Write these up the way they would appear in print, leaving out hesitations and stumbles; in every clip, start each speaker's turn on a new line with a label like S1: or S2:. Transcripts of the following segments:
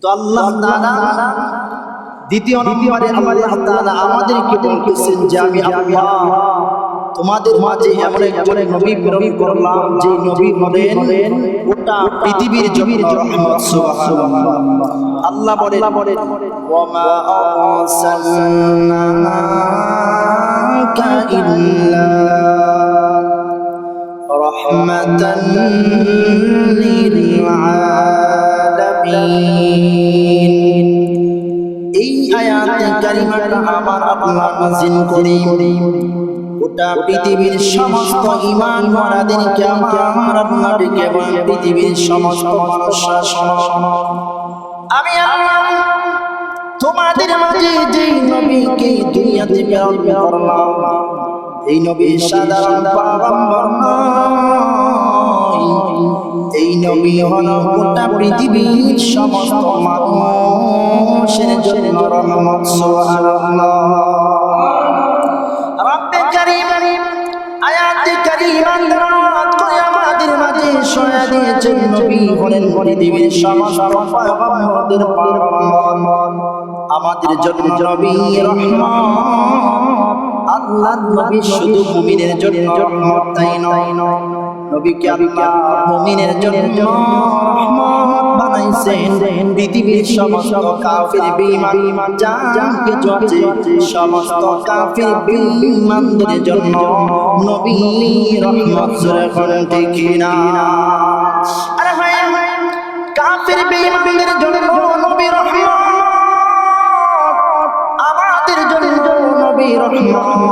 S1: তো আল্লাহ তাআলা দ্বিতীয় নম্বরে আল্লাহ তাআলা আমাদেরকে বলতেছেন যে আমি আল্লাহ তোমাদের মাঝে এমন একজন নবী প্রেরণ করলাম যে নবী হলেন গোটা পৃথিবীর জন্য রহমত। সুবহানাল্লাহ। আল্লাহ বলেন ওয়া মা আরসালনাকা ইল্লা রাহমাতান লিল আলামিন। এই আয়াতে কারিমাটা আমার আল্লাহ নাযিল করি গোটা পৃথিবীর সমস্ত ঈমানওয়ালাদেরকে আমার আল্লাহ ডেকে বলেন পৃথিবীর সমস্ত মানুষরা শোনো, আমি আল্লাহ তোমাদের মাঝে যেই নবীকে দুনিয়াতে প্রেরণ করলাম এই নবী সাধারণ পয়গম্বর নয়, এই নবী হলো গোটা পৃথিবীর সমস্ত মানুষের জন্য রহমত। সুবহানাল্লাহ। রব্বে কারীম আয়াতে কারীমা তেলাওয়াত করে আমাদের মাঝে শোয়া দিয়েছেন নবী হলেন পৃথিবীর সমস্ত পয়গম্বরদের পয়গম্বর, আমাদের জন্য নবী রহমত। আল্লাহর নবী শুধু মুমিনের জন্য রহমত তাই নয়, নবীকে আল্লাহ মুমিনের জন্য রহমত বানাইছেন। পৃথিবীর সমস্ত কাফির বেঈমান যাকে চলে সমস্ত কাফির বেঈমানদের জন্য নবী রহমত। জোরে বলেন ঠিক না? আরে ভাই কাফির বেঈমানদের জন্য নবী রহমত, আমাদের জন্য নবী রহমত,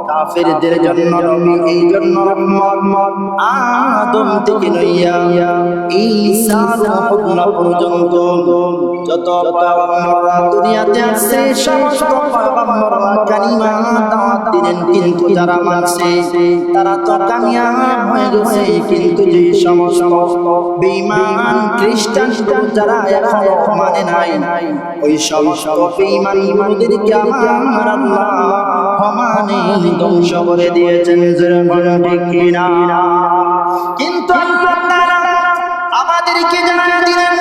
S1: কাফেরদের জন্য নবী এই জন্য রহমত। আদম থেকে লইয়া ঈসা পর্যন্ত যত পয়গম্বররা দুনিয়াতে আসছে সমস্ত পয়গম্বররা কালিমা দাওয়াত দিলেন, কিন্তু যারা মানছে তারা তো কামিয়াব হয়ে গেছে। কিন্তু যে সমস্ত বেঈমান খ্রিস্টান যারা এখনো মানে নাই ওই সমস্ত বেঈমান মুমিনদেরকে আমার আল্লাহ সমানে ধ্বংস করে দিয়েছেন। ঠিক না? কিন্তু আল্লাহ তাআলা আমাদেরকে জানিয়ে দিলেন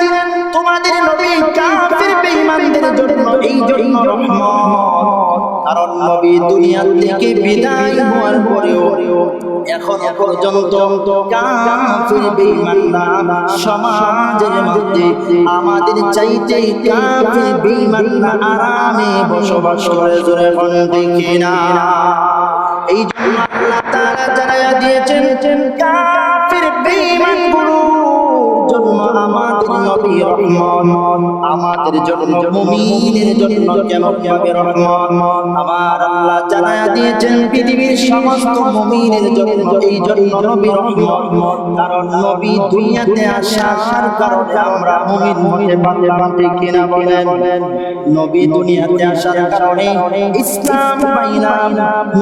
S1: তোমাদের নবী কাফির বেঈমানদের জন্য এই জন্য রহমত, কারণ নবী দুনিয়া থেকে বিদায় হওয়ার পরেও এখনো পর্যন্ত কাফির বেঈমানরা সমাজের মধ্যে আমাদের চাইতে কাফির বেঈমানরা আরামে বসবাস করে। জোরে বলেন ঠিক না? এই জন্য আল্লাহ তাআলা জানায়া দিয়েছেন কাফির বেঈমানগুলোর জন্য আমাদের নবী রহমত, আমাদের জন্য মুমিনের জন্য কেমন ভাবে রহমত। আমার আল্লাহ জানায়া দিয়েছেন পৃথিবীর সমস্ত মুমিনের জন্য এই জন্য নবী রহমত, কারণ নবী দুনিয়াতে আসার কারণে আমরা মুমিন হতে পারলাম। ঠিক কিনা বলেন? নবী দুনিয়াতে আসার কারণে ইসলাম পাইলাম,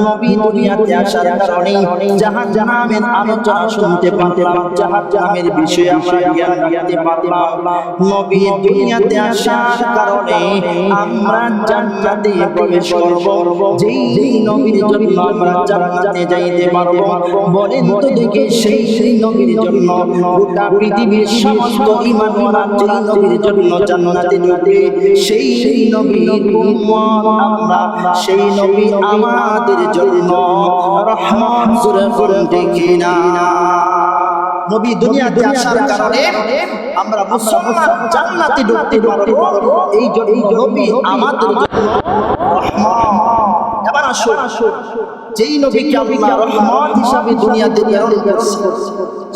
S1: নবী দুনিয়াতে আসার কারণে জাহান্নামের আলোচনা শুনতে পারলাম, জাহান্নামের বিষয়ে আমরা জ্ঞান রাখতে পারলাম। নবী দুনিয়াতে আসার কারণে আমরা জান্নাতে প্রবেশ করব। যেই নবীর জন্য আমরা জান্নাতে যাইতে পারব, বলেন তো দেখি সেই নবীর জন্য গোটা পৃথিবীর সমস্ত ঈমানওয়ালা যেই নবীর জন্য জান্নাতে ঢুকবে সেই নবীর উম্মত আমরা, সেই নবী আমাদের জন্য রহমত। জোরে বলেন ঠিক না? নবী দুনিয়াতে আসার কারণে আমরা মুসলমান জান্নাতে ঢুকতে পারবো, এই জন্য নবী আমাদের জন্য রহমত। এবার আসুন যেই নবীকে আল্লাহ রহমত হিসাবে দুনিয়াতে প্রেরণ করেছে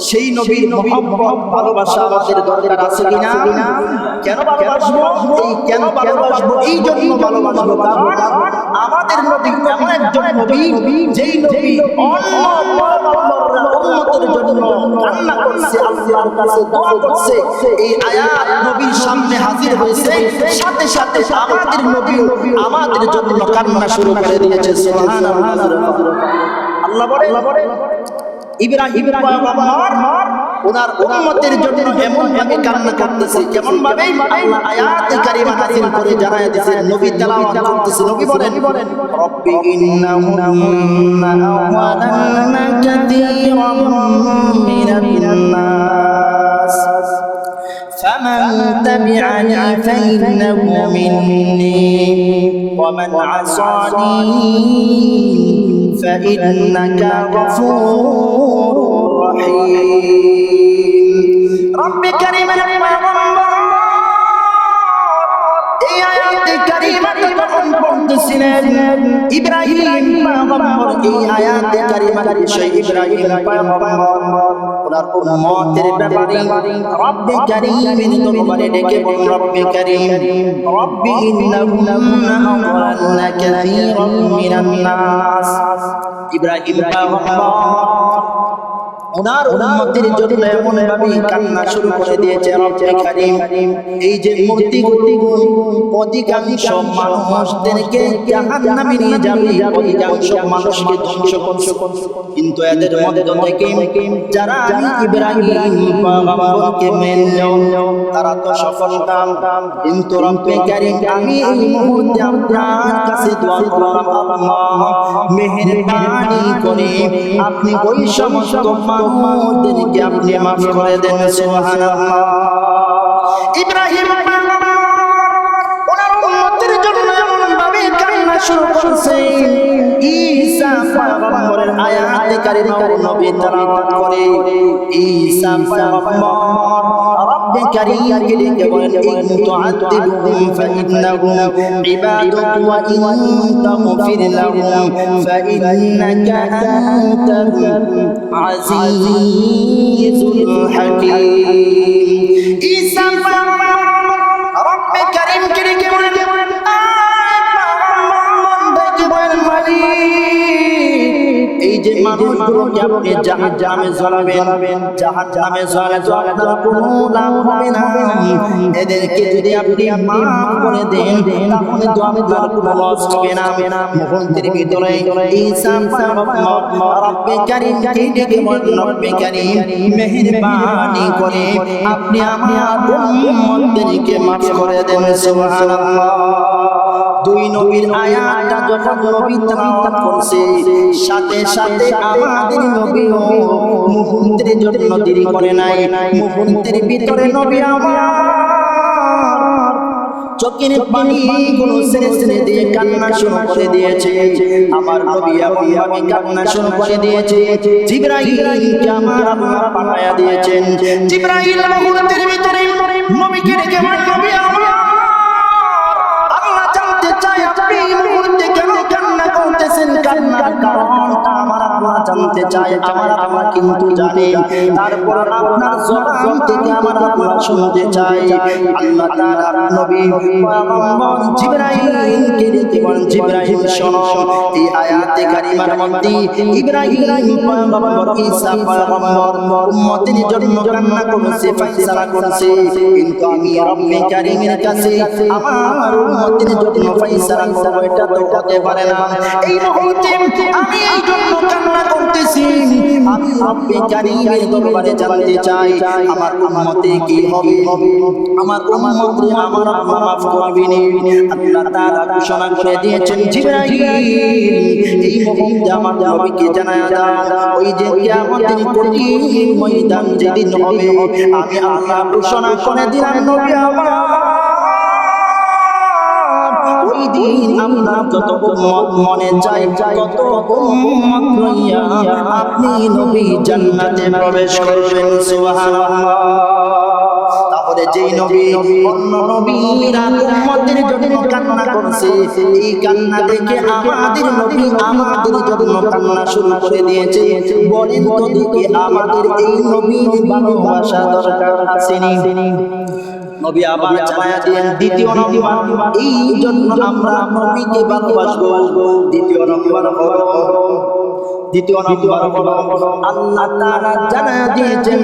S1: সেই নবীর মহব্বত ভালোবাসা আমাদের দরকার আছে কিনা? কেন ভালোবাসবো? কেন ভালোবাসবো? এই জন্য ভালোবাসবো কারণ আমাদের নবী এমন একজন নবী যেই নবী অন্য পয়গম্বররা উম্মতের জন্য কান্না করছে, আল্লাহর কাছে দোয়া করছে। এই আয়াত নবীর সামনে হাজির হয়েছে, সাথে সাথে আমাদের নবী আমাদের জন্য কান্না শুরু করে দিয়েছে। সুবহানাল্লাহ। আল্লাহ বলে ইব্রাহিম পয়গম্বর ওনার উম্মতের জন্য এমন ভাবে কান্না করতেছে, কেমন ভাবে আল্লাহ আয়াতে কারিমা নাযিল করে জানায়া দিয়েছেন। নবী তেলাওয়াত করতেছে, নবী বলেন রব্বি ইন্নাহুন্না আওয়ালান্না কাসীরাম মিনান নাস فمن تبعني فإنه مني ومن عصاني فإنك غفور رحيم رب كريم ইব্রাহিম পয়গম্বর এই আয়াতে কারিমার বিষয় ইব্রাহিম পয়গম্বর ওনার উম্মতের ব্যাপারে রব্বে কারীমের দরবারে ডেকে বলেন রব্বে কারীম রব্বি ইন্নাহুন্না আদাল্লানা কাসীরাম মিনান নাস ইব্রাহিম পয়গম্বর ওনার উম্মতের জন্য এমন ভাবে কান্না শুরু করে দিয়েছে রব্বে কারীম এই যে মূর্তিগুলো অধিকাংশ মানুষদেরকে জাহান্নামে নিয়ে যাবে অধিকাংশ মানুষকে ধ্বংস করছে কিন্তু এদের মধ্যে থেকে যারা আমি ইব্রাহিম পয়গম্বরকে মেনে তারা তো সফলকাম কিন্তু রব্বে কারীম আমি এই মুহূর্তে আপনার কাছে দোয়া করলাম আল্লাহ মেহেরবানি করে আপনি ওই সমস্ত মানুষদেরকে আপনি মাফ করে দেন সুবহানাল্লাহ ইব্রাহিম ওনার উম্মতের জন্য এমন ভাবে কান্না শুরু করছে ঈসা পয়গম্বরের আয়াতে কারিমা নবী তেলাওয়াত করে ঈসা পয়গম্বর রব্বে কারীম কে লিখে বলেন ইন তুআদ্দিবুহুম ফাইন্নাহুম ইবাদুক ওয়া ইন তাগফির লাহুম ফাইন্নাকা আনতাল আজিজুল হাকীম ঈসা রব্বে কারীম কে লিখে বলেন এই যে মানুষগুলোকে আপনি জাহান্নামে জ্বালাবেন জাহান্নামে জ্বালালে আপনার কোনো লাভ হবে না এদেরকে যদি আপনি মাফ করে দেন তাহলে তো আপনার কোনো লস হবে না মুহূর্তের ভিতরে ঈসা পয়গম্বর রব্বে কারীম কে ডেকে বলেন রব্বে কারীম মেহেরবানি করে আপনি আমার উম্মতদেরকে মাফ করে দেন সুবহানাল্লাহ দুই নবীর আয়াতটা যখন নবী তেলাওয়াত করছে সাথে সাথে আমাদের নবীও মুহূর্তের জন্য দেরি করে নাই মুহূর্তের ভিতরে নবী আমার চোখের পানিগুলো ছেড়ে ছেড়ে দিয়ে কান্না শুরু করে দিয়েছে আমার নবী এমন ভাবে কান্না শুরু করে দিয়েছে জিবরাইলকে আমার আল্লাহ পাঠায়া দিয়েছেন জিবরাইল মুহূর্তের ভিতরে নবীকে ডেকে বলেন নবী আমার কান্নার কারণটা আমার আল্লাহ জানতে চায় আমার আল্লাহ কিন্তু জানে তারপর আপনার জবান থেকে আমার আল্লাহ শুনতে চায় আল্লাহ তাআলা নবী পয়গম্বর জিবরাইলকে ডেকে বলেন জিবরাইল শোনো এই আয়াতে কারিমার মধ্যে ইব্রাহিম পয়গম্বর ঈসা পয়গম্বর উম্মতের জন্য কান্না করেছে ফয়সালা করেছে কিন্তু আমি রব্বে কারীমের কাছে আমার উম্মতের জন্য ফয়সালা করব এটা তো হতে পারে না এই মুহূর্তে আমি এই জন্য কান্না করতেছি আমি রব্বে কারীমের দরবারে জানতে চাই আমার উম্মতে কি হবে আমার উম্মতকে আমার আল্লাহ মাফ করবেন আল্লাহ তাআলা ঘোষণা করে দিয়েছেন জিবরাইল এই মুহূর্তে আমার নবীকে জানায়া দাও ওই যে কিয়ামতের কঠিন ময়দান যেদিন হবে আমি আল্লাহ ঘোষণা করে দিলাম নবী আমার ওই দিন আপনার যত উম্মত মনে চাই তত উম্মত লইয়া আপনি নবী জান্নাতে প্রবেশ করবেন সুবহানাল্লাহ তাহলে যেই নবী অন্য নবীরা উম্মতের জন্য কান্না করছে এই কান্না দেখে আমাদের নবী আমাদের জন্য কান্না শুরু করে দিয়েছে বলেন তো দেখি আমাদের এই নবীর ভালোবাসা দরকার আসেনি নবী আবার জানায়া দিলেন দ্বিতীয় নম্বর এই জন্য আমরা নবীকে ভালোবাসবো দ্বিতীয় নম্বর হলো আল্লাহ তাআলা জানায়া দিয়েছেন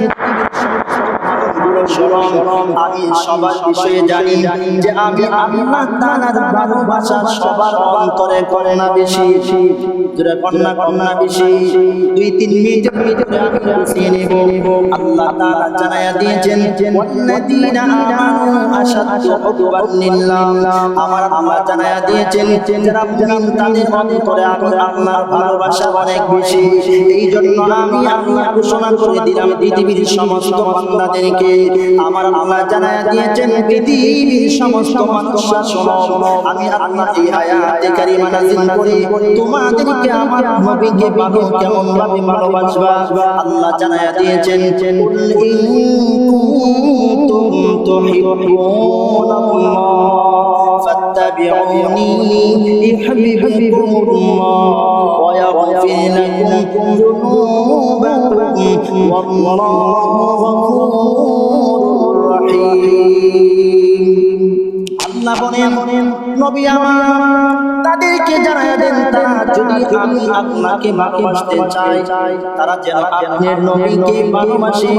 S1: আমি সবার বিষয়ে জানি যে আমি আল্লাহ তাআলার ভালোবাসা সবার অন্তরে করে না বেশি জোরে কন্যা কন্যা বেশি 2-3 মিনিটের ভিতরে আমি বুঝিয়ে নেব আল্লাহ তাআলা জানায়া দিয়েছেন ওয়াল্লাযীনা আমানু আশাদ্দু হুব্বান লিল্লাহ আমার আল্লাহ জানায়া দিয়েছেন যারা মুমিন তাদের অন্তরে আমি আল্লাহর ভালোবাসা অনেক বেশি এই জন্য আমি আল্লাহ ঘোষণা করে দিলাম পৃথিবীর সমস্ত বান্দাদেরকে আমার আল্লাহ জানায়া দিয়েছেন পৃথিবীর সমস্ত মানুষরা শোনো আমি আল্লাহ এই আয়াতে কারিমা নাযিল করে তোমাদেরকে আমার নবীকে ভালো কেমন ভাবে ভালোবাসবা আল্লাহ জানায়া দিয়েছেন কুল ইন কুনতুম তুহিব্বুনাল্লাহ ফাত্তাবিউনি ইউহিব্বুকুমুল্লাহ ওয়া ইয়াগফির লাকুম যুনুবাকুম ওয়াল্লাহু গফুরুর রহিম আল্লাহ বলেন নবী আমার তাদেরকে জানায়া দেন তারা যদি আমি আপনাকে ভালোবাসতে চাই তারা যেন আপনার নবীকে ভালোবাসে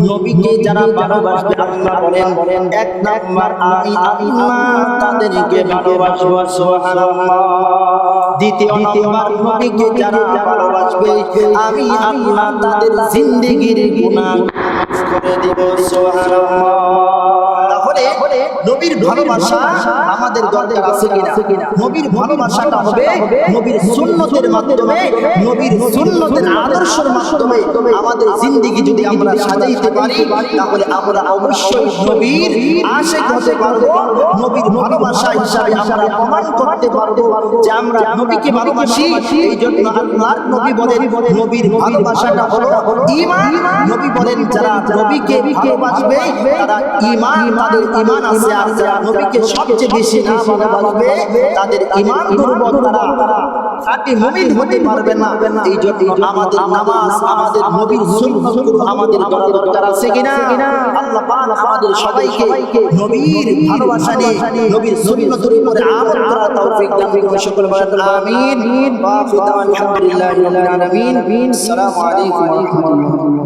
S1: নবীকে যারা ভালোবাসবে আল্লাহ বলেন এক নাম্বার আমি আল্লাহ তাদেরকে ভালোবাসবো সুবহানাল্লাহ দ্বিতীয় নাম্বার নবীকে যারা ভালোবাসবে আমি আল্লাহ তাদের জিন্দেগীর গুনাহ করে দেব সুবহানাল্লাহ তাহলে নবীর ভালোবাসা আমাদের দরকার আছে কিনা নবীর ভালোবাসাটা হবে নবীর সুন্নতের মাধ্যমে নবীর সুন্নতের আদর্শের মাধ্যমে আমাদের জিন্দেগি যদি আমরা সাজাইতে পারি তাহলে আমরা অবশ্যই নবীর আশিক হতে পারবো নবীর ভালোবাসা হিসাবে আমরা প্রমাণ করতে পারবো যে আমরা নবীকে ভালোবাসি এইজন্য আল্লাহর নবী বলেন নবীর ভালোবাসাটা হলো ঈমান নবী বলেন যারা নবীকে ভালোবাসবে তারা ঈমান তাদের ঈমান আছে আর যারা নবীকে সবচেয়ে বেশি না ভালোবাসবে তাদের ঈমান দুর্বল তারা খাঁটি মুমিন হতে পারবে না এইজন্য আমাদের নামাজ আমাদের নবীর সুন্নাতগুলো আমাদের দরকার আছে কিনা আল্লাহ পাক আমাদের সবাইকে নবীর ভালোবাসা নিয়ে নবীর সুন্নাতের উপরে আমল করার তৌফিক দান করুন সকলে বলেন আমিন ওয়া আলহামদুলিল্লাহি রাব্বিল আলামিন আসসালামু আলাইকুম ওয়া রাহমাতুল্লাহ